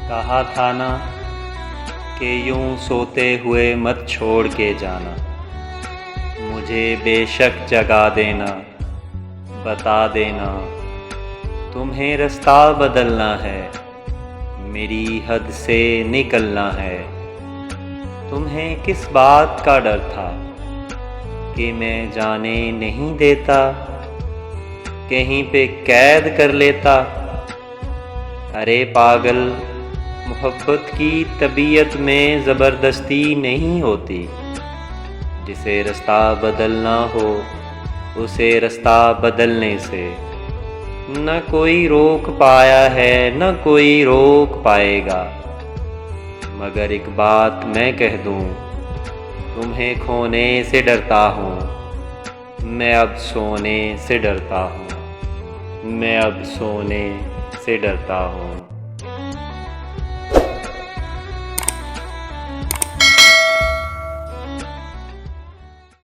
कहा था ना कि यूं सोते हुए मत छोड़ के जाना। मुझे बेशक जगा देना, बता देना तुम्हें रास्ता बदलना है, मेरी हद से निकलना है। तुम्हें किस बात का डर था कि मैं जाने नहीं देता, कहीं पे कैद कर लेता। अरे पागल, मोहब्बत की तबीयत में ज़बरदस्ती नहीं होती। जिसे रास्ता बदलना हो उसे रास्ता बदलने से न कोई रोक पाया है, न कोई रोक पाएगा। मगर एक बात मैं कह दूं, तुम्हें खोने से डरता हूँ, मैं अब सोने से डरता हूँ, मैं अब सोने से डरता हूँ।